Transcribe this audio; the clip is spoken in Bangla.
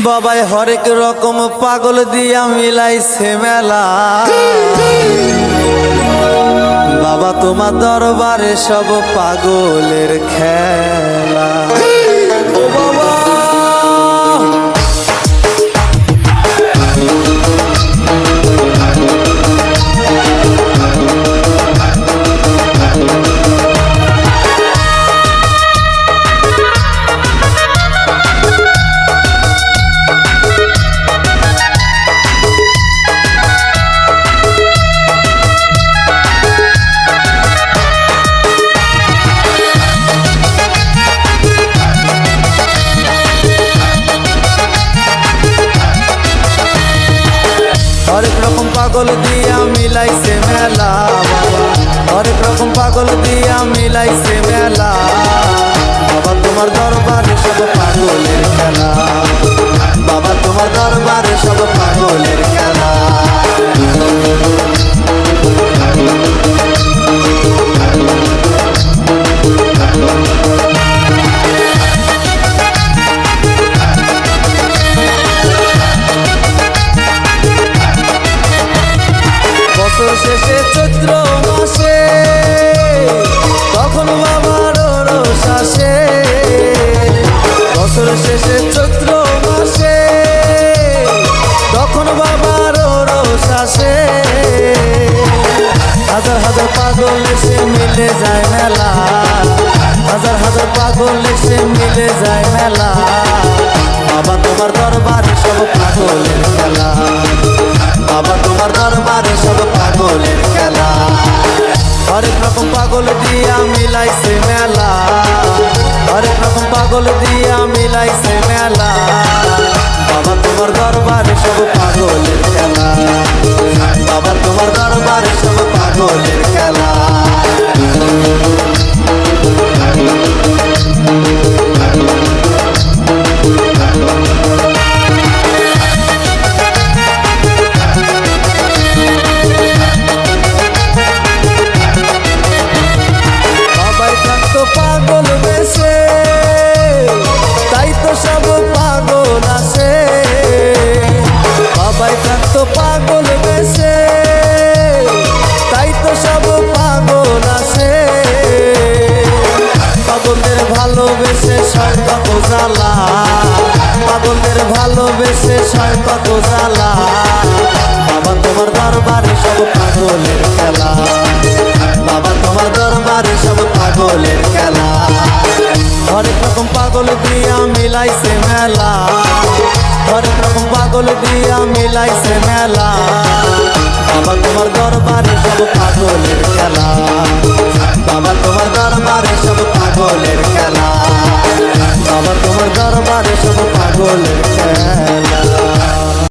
বাবাই হরেক রকম পাগল দিয়া মিলাইছে মেলা। বাবা তোমার দরবারে সব পাগলের খেলা। ও বাবা হরেক রকম পাগল দিয়া মিলাইছে মেলা। বাবা হরেক রকম পাগল দিয়া মিলাইছে মেলা। বাবা তোমার দরবারে সব পাগলের খেলা। বাবা তোমার দরবারে সব পাগলের খেলা। বছর শেষে চৈত্র মাসে তখন বাবার রোষ আসে। বছর শেষে চৈত্র মাসে তখন বাবার রোষ আসে। হাজার হাজার পাগল এসে মিলে যায় মেলা। হাজার হাজার পাগল এসে মিলে যায় মেলা। বাবা তোমার দরবারে সব পাগলের খেলা। বাবা তোমার দরবারে সব পাগলের খেলা। হরেক রকম পাগল দিয়া মিলাইছে মেলা। হরেক রকম পাগল দিয়া মিলাইছে মেলা। বাবা তোমার দরবারে সব পাগলের খেলা। বাবা তোমার দরবারে সব পাগলের খেলা। পাগল বেশে তাই তো সব পাগল আসে। বাবাই থাকতো পাগল বেশে তাই তো সব পাগল আসে। পাগলদের ভালোবেসে সয় কত জ্বালা। পাগলদের ভালোবেসে সয় কত জ্বালা। বাবা তোমার দরবারে সব পাগলের খেলা। বাবা তোমার দরবারে সব পাগলের খেলা। হরেক রকম পাগল দিয়া মিলাইছে মেলা। হরেক রকম পাগল দিয়া মিলাইছে মেলা। বাবা তোমার দরবারে সব পাগলের